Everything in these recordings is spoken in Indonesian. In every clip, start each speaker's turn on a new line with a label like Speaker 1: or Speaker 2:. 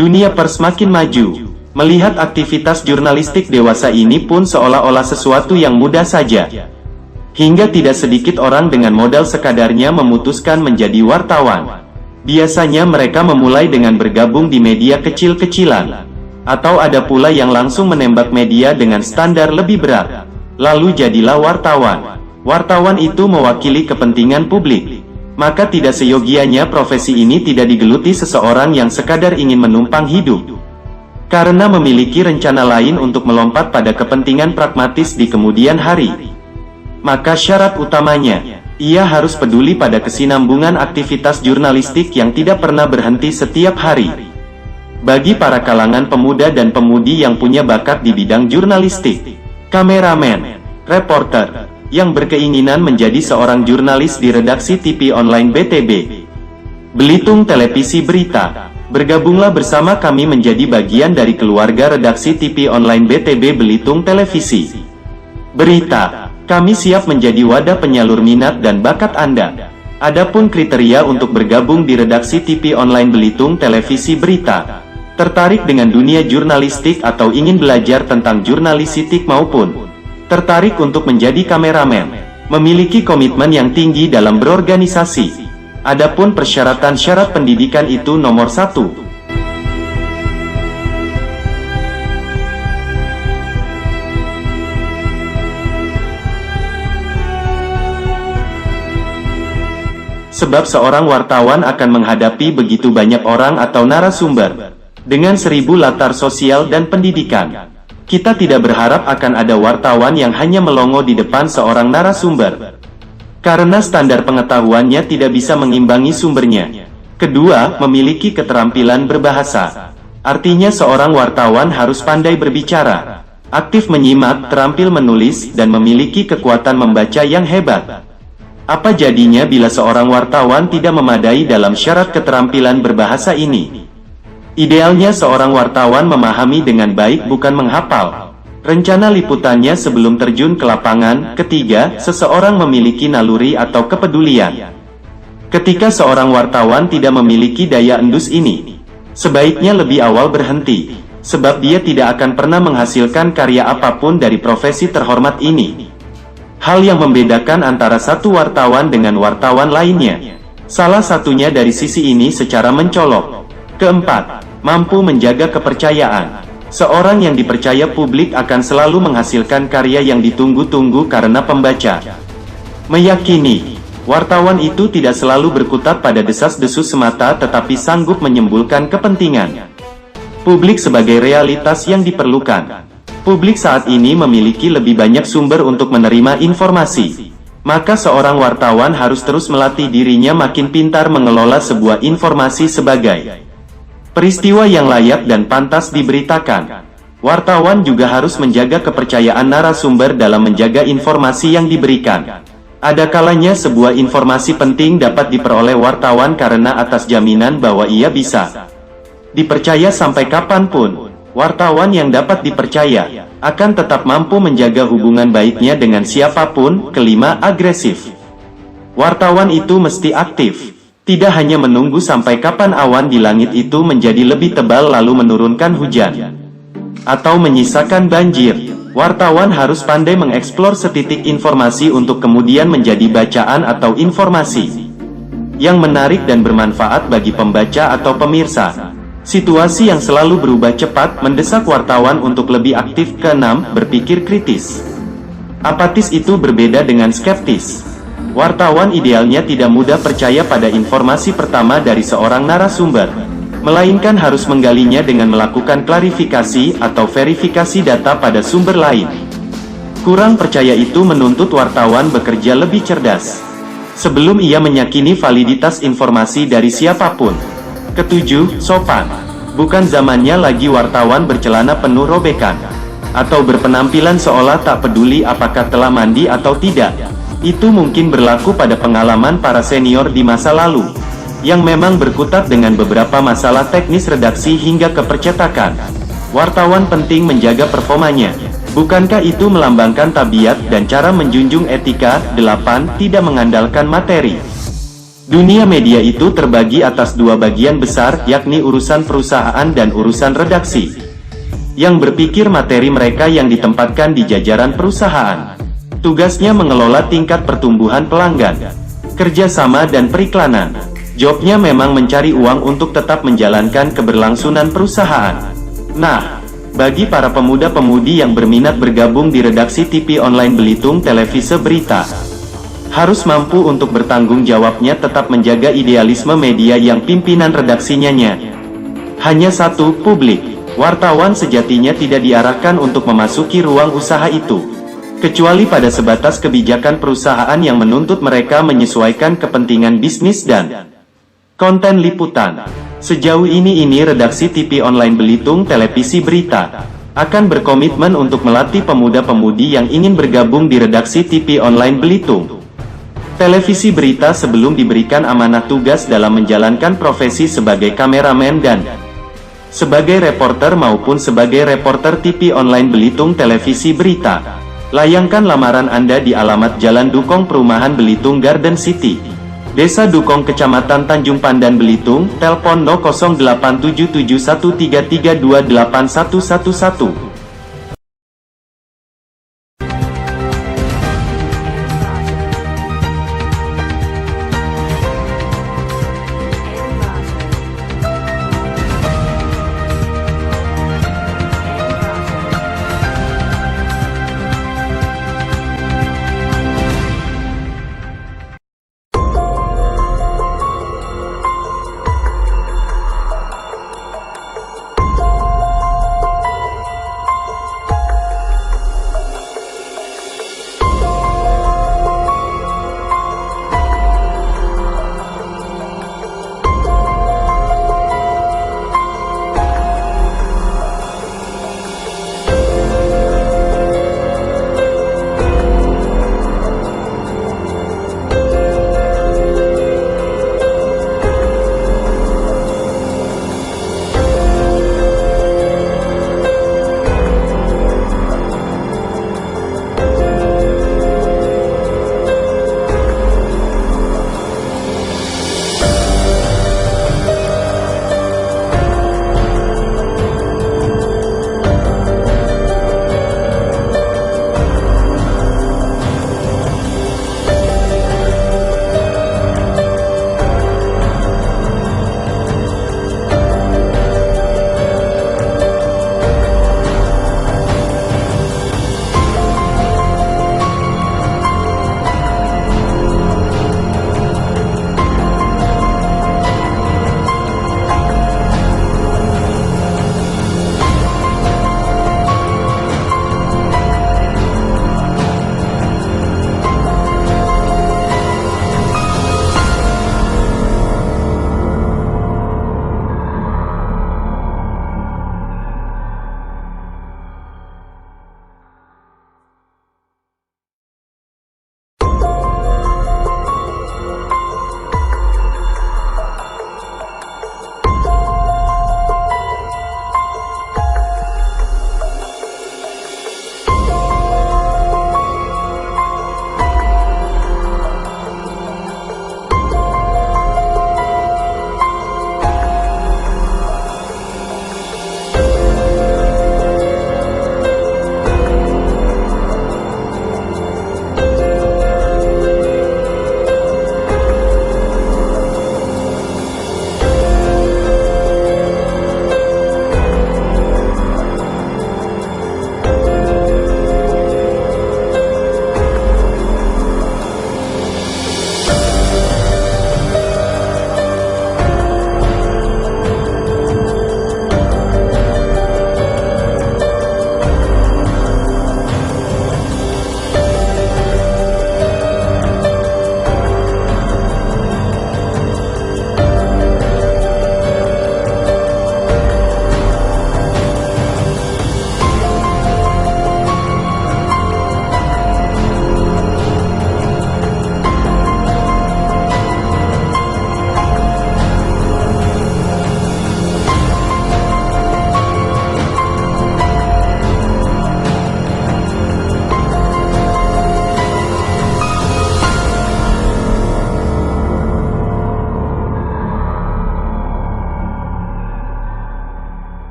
Speaker 1: Dunia pers makin maju. Melihat aktivitas jurnalistik dewasa ini pun seolah-olah sesuatu yang mudah saja. Hingga tidak sedikit orang dengan modal sekadarnya memutuskan menjadi wartawan. Biasanya mereka memulai dengan bergabung di media kecil-kecilan. Atau ada pula yang langsung menembak media dengan standar lebih berat. Lalu jadilah wartawan. Wartawan itu mewakili kepentingan publik. Maka tidak seyogianya profesi ini tidak digeluti seseorang yang sekadar ingin menumpang hidup. Karena memiliki rencana lain untuk melompat pada kepentingan pragmatis di kemudian hari. Maka syarat utamanya, ia harus peduli pada kesinambungan aktivitas jurnalistik yang tidak pernah berhenti setiap hari. Bagi para kalangan pemuda dan pemudi yang punya bakat di bidang jurnalistik, kameramen, reporter, yang berkeinginan menjadi seorang jurnalis di redaksi TV online BTB Belitung Televisi Berita, bergabunglah bersama kami menjadi bagian dari keluarga redaksi TV online BTB Belitung Televisi Berita. Kami siap menjadi wadah penyalur minat dan bakat Anda. Adapun kriteria untuk bergabung di redaksi TV online Belitung Televisi Berita, tertarik dengan dunia jurnalistik atau ingin belajar tentang jurnalistik maupun tertarik untuk menjadi kameramen, memiliki komitmen yang tinggi dalam berorganisasi. Adapun persyaratan syarat pendidikan itu nomor 1. Sebab seorang wartawan akan menghadapi begitu banyak orang atau narasumber, dengan 1000 latar sosial dan pendidikan. Kita tidak berharap akan ada wartawan yang hanya melongo di depan seorang narasumber. Karena standar pengetahuannya tidak bisa mengimbangi sumbernya. Kedua, memiliki keterampilan berbahasa. Artinya seorang wartawan harus pandai berbicara, aktif menyimak, terampil menulis, dan memiliki kekuatan membaca yang hebat. Apa jadinya bila seorang wartawan tidak memadai dalam syarat keterampilan berbahasa ini? Idealnya seorang wartawan memahami dengan baik bukan menghafal rencana liputannya sebelum terjun ke lapangan. Ketiga, seseorang memiliki naluri atau kepedulian. Ketika seorang wartawan tidak memiliki daya endus ini, sebaiknya lebih awal berhenti, sebab dia tidak akan pernah menghasilkan karya apapun dari profesi terhormat ini. Hal yang membedakan antara satu wartawan dengan wartawan lainnya, salah satunya dari sisi ini secara mencolok. Keempat, mampu menjaga kepercayaan. Seorang yang dipercaya publik akan selalu menghasilkan karya yang ditunggu-tunggu karena pembaca meyakini wartawan itu tidak selalu berkutat pada desas-desus semata tetapi sanggup menyembulkan kepentingan publik sebagai realitas yang diperlukan. Publik saat ini memiliki lebih banyak sumber untuk menerima informasi. Maka seorang wartawan harus terus melatih dirinya makin pintar mengelola sebuah informasi sebagai peristiwa yang layak dan pantas diberitakan. Wartawan juga harus menjaga kepercayaan narasumber dalam menjaga informasi yang diberikan. Ada kalanya sebuah informasi penting dapat diperoleh wartawan karena atas jaminan bahwa ia bisa dipercaya sampai kapanpun. Wartawan yang dapat dipercaya akan tetap mampu menjaga hubungan baiknya dengan siapapun. Kelima, agresif. Wartawan itu mesti aktif. Tidak hanya menunggu sampai kapan awan di langit itu menjadi lebih tebal lalu menurunkan hujan atau menyisakan banjir. Wartawan harus pandai mengeksplor setitik informasi untuk kemudian menjadi bacaan atau informasi yang menarik dan bermanfaat bagi pembaca atau pemirsa. Situasi yang selalu berubah cepat mendesak wartawan untuk lebih aktif. Keenam, berpikir kritis. Apatis itu berbeda dengan skeptis. Wartawan idealnya tidak mudah percaya pada informasi pertama dari seorang narasumber, melainkan harus menggalinya dengan melakukan klarifikasi atau verifikasi data pada sumber lain. Kurang percaya itu menuntut wartawan bekerja lebih cerdas sebelum ia meyakini validitas informasi dari siapapun. Ketujuh, sopan. Bukan zamannya lagi wartawan bercelana penuh robekan atau berpenampilan seolah tak peduli apakah telah mandi atau tidak. Itu mungkin berlaku pada pengalaman para senior di masa lalu, yang memang berkutat dengan beberapa masalah teknis redaksi hingga kepercetakan. Wartawan penting menjaga performanya. Bukankah itu melambangkan tabiat dan cara menjunjung etika? 8. Tidak mengandalkan materi. Dunia media itu terbagi atas dua bagian besar, yakni urusan perusahaan dan urusan redaksi, yang berpikir materi mereka yang ditempatkan di jajaran perusahaan. Tugasnya mengelola tingkat pertumbuhan pelanggan, kerjasama dan periklanan. Jobnya memang mencari uang untuk tetap menjalankan keberlangsungan perusahaan. Nah, bagi para pemuda-pemudi yang berminat bergabung di redaksi TV online Belitung Televisi Berita, harus mampu untuk bertanggung jawabnya tetap menjaga idealisme media yang pimpinan redaksinya nya. Hanya satu, publik. Wartawan sejatinya tidak diarahkan untuk memasuki ruang usaha itu, kecuali pada sebatas kebijakan perusahaan yang menuntut mereka menyesuaikan kepentingan bisnis dan konten liputan. Sejauh ini redaksi TV online Belitung Televisi Berita akan berkomitmen untuk melatih pemuda-pemudi yang ingin bergabung di redaksi TV online Belitung Televisi Berita sebelum diberikan amanah tugas dalam menjalankan profesi sebagai kameramen dan sebagai reporter maupun sebagai reporter TV online Belitung Televisi Berita. Layangkan lamaran Anda di alamat Jalan Dukong Perumahan Belitung Garden City, Desa Dukong Kecamatan Tanjung Pandan Belitung, telepon 087713328111.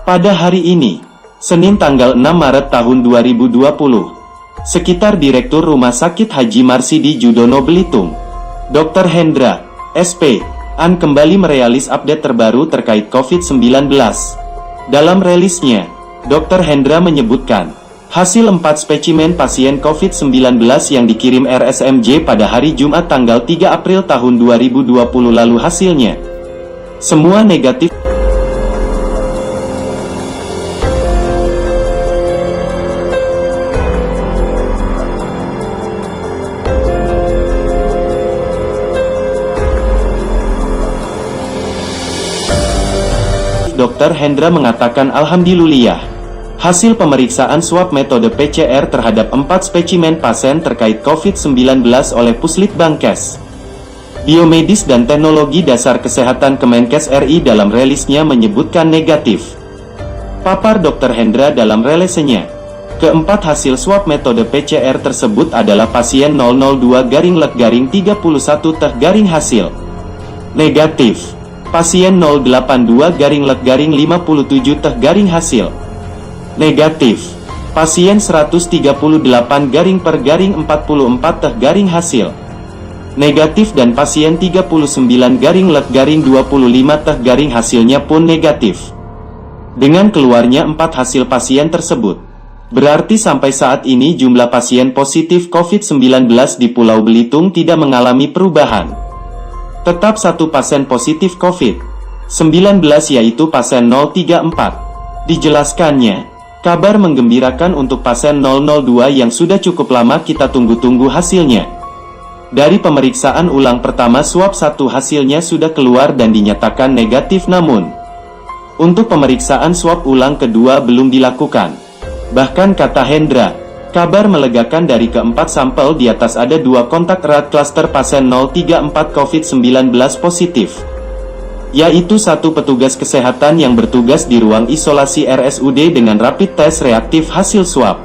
Speaker 1: Pada hari ini, Senin tanggal 6 Maret tahun 2020, sekitar Direktur Rumah Sakit Haji Marsidi Judono Belitung, Dr. Hendra, SP, An kembali merilis update terbaru terkait COVID-19. Dalam rilisnya, Dr. Hendra menyebutkan, hasil 4 spesimen pasien COVID-19 yang dikirim RSMJ pada hari Jumat tanggal 3 April tahun 2020 lalu hasilnya semua negatif. Dr. Hendra mengatakan alhamdulillah, hasil pemeriksaan swab metode PCR terhadap 4 spesimen pasien terkait COVID-19 oleh Puslitbangkes, Biomedis dan Teknologi Dasar Kesehatan Kemenkes RI dalam rilisnya menyebutkan negatif. Papar Dr. Hendra dalam rilisnya, keempat hasil swab metode PCR tersebut adalah pasien 002-31 teh hasil negatif. Pasien 082-57 teh hasil negatif. Pasien 138-44 teh hasil negatif dan pasien 39-25 teh hasilnya pun negatif. Dengan keluarnya 4 hasil pasien tersebut, berarti sampai saat ini jumlah pasien positif COVID-19 di Pulau Belitung tidak mengalami perubahan. Tetap 1 pasien positif COVID-19 yaitu pasien 034. Dijelaskannya, kabar menggembirakan untuk pasien 002 yang sudah cukup lama kita tunggu-tunggu hasilnya. Dari pemeriksaan ulang pertama swab 1 hasilnya sudah keluar dan dinyatakan negatif, namun untuk pemeriksaan swab ulang kedua belum dilakukan. Bahkan kata Hendra, kabar melegakan dari keempat sampel di atas ada 2 kontak erat klaster pasien 034 COVID-19 positif, yaitu 1 petugas kesehatan yang bertugas di ruang isolasi RSUD dengan rapid test reaktif hasil swab.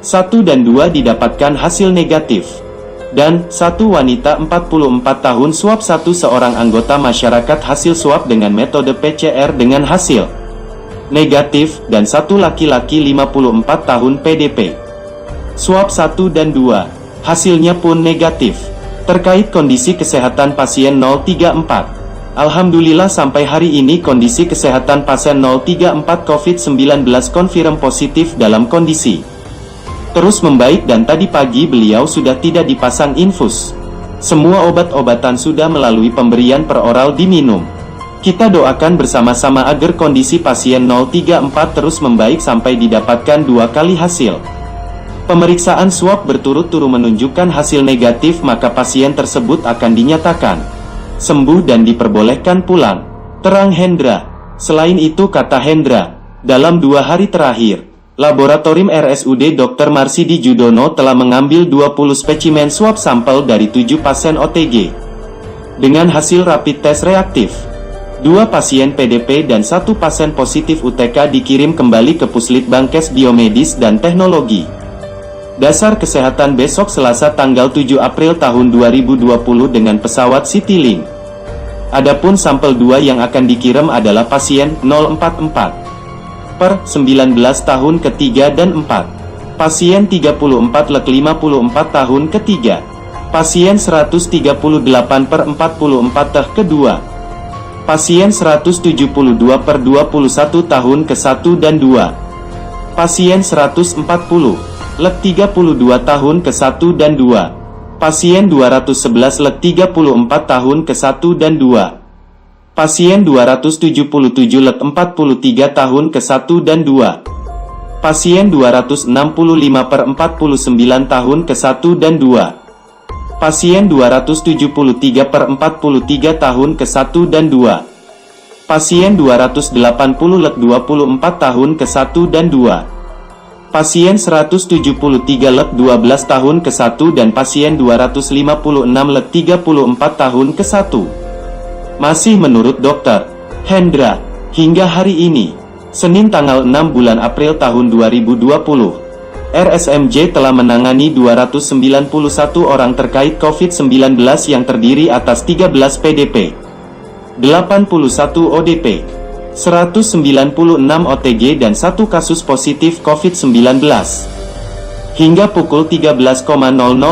Speaker 1: 1 dan 2 didapatkan hasil negatif. Dan 1 wanita 44 tahun swab 1 seorang anggota masyarakat hasil swab dengan metode PCR dengan hasil negatif, dan 1 laki-laki 54 tahun PDP. Swab 1 dan 2, hasilnya pun negatif. Terkait kondisi kesehatan pasien 034, alhamdulillah sampai hari ini kondisi kesehatan pasien 034 COVID-19 konfirm positif dalam kondisi terus membaik dan tadi pagi beliau sudah tidak dipasang infus. Semua obat-obatan sudah melalui pemberian per oral diminum. Kita doakan bersama-sama agar kondisi pasien 034 terus membaik sampai didapatkan 2 kali hasil pemeriksaan swab berturut-turut menunjukkan hasil negatif, maka pasien tersebut akan dinyatakan sembuh dan diperbolehkan pulang, terang Hendra. Selain itu kata Hendra, dalam 2 hari terakhir, Laboratorium RSUD Dr. Marsidi Judono telah mengambil 20 spesimen swab sampel dari 7 pasien OTG dengan hasil rapid test reaktif. 2 pasien PDP dan 1 pasien positif UTK dikirim kembali ke Puslitbangkes Biomedis dan Teknologi Dasar Kesehatan besok Selasa tanggal 7 April tahun 2020 dengan pesawat Citylink. Adapun sampel 2 yang akan dikirim adalah pasien 044 per 19 tahun ketiga dan 4, pasien 34-54 tahun ketiga, pasien 138 per 44 teh kedua, pasien 172 per 21 tahun ke-1 dan 2, pasien 140-32 tahun ke-1 dan 2, pasien 211-34 tahun ke-1 dan 2, pasien 277-43 tahun ke-1 dan 2, pasien 265 per 49 tahun ke-1 dan 2, pasien 273 per 43 tahun ke-1 dan 2, pasien 280-24 tahun ke-1 dan 2, pasien 173-12 tahun ke-1 dan pasien 256-34 tahun ke-1. Masih menurut Dr. Hendra, hingga hari ini, Senin tanggal 6 bulan April tahun 2020, RSMJ telah menangani 291 orang terkait COVID-19 yang terdiri atas 13 PDP, 81 ODP, 196 OTG dan 1 kasus positif COVID-19. Hingga pukul 13.00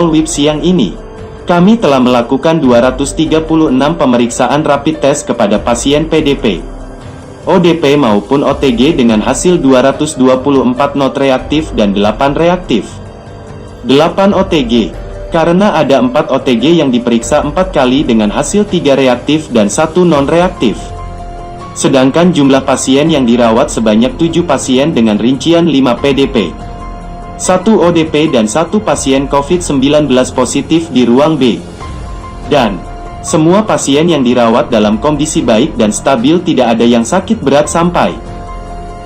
Speaker 1: WIB siang ini, kami telah melakukan 236 pemeriksaan rapid test kepada pasien PDP, ODP maupun OTG dengan hasil 224 not reaktif dan 8 reaktif. 8 OTG, karena ada 4 OTG yang diperiksa 4 kali dengan hasil 3 reaktif dan 1 non-reaktif. Sedangkan jumlah pasien yang dirawat sebanyak 7 pasien dengan rincian 5 PDP, 1 ODP dan 1 pasien COVID-19 positif di ruang B. Dan semua pasien yang dirawat dalam kondisi baik dan stabil, tidak ada yang sakit berat sampai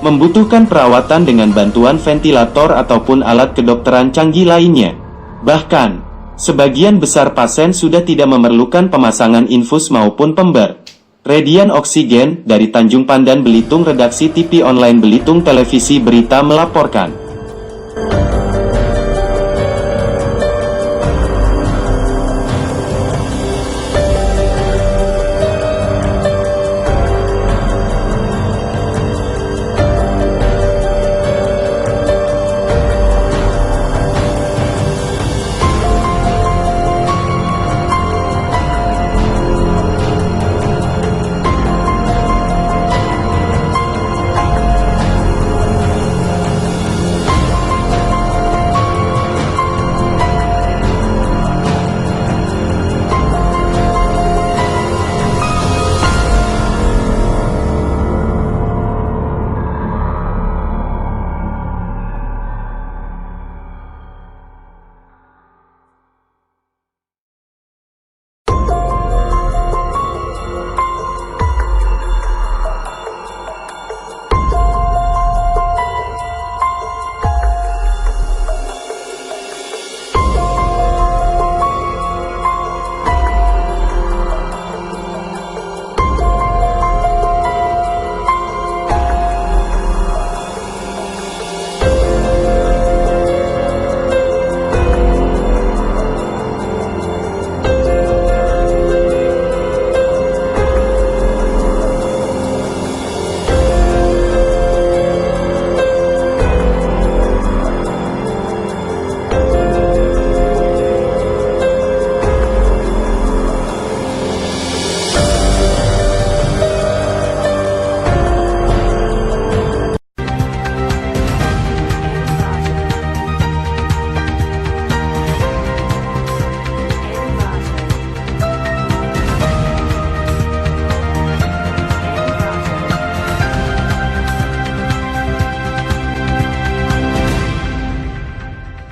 Speaker 1: membutuhkan perawatan dengan bantuan ventilator ataupun alat kedokteran canggih lainnya. Bahkan, sebagian besar pasien sudah tidak memerlukan pemasangan infus maupun pember radian oksigen. Dari Tanjung Pandan, Belitung, Redaksi TV Online Belitung Televisi Berita melaporkan.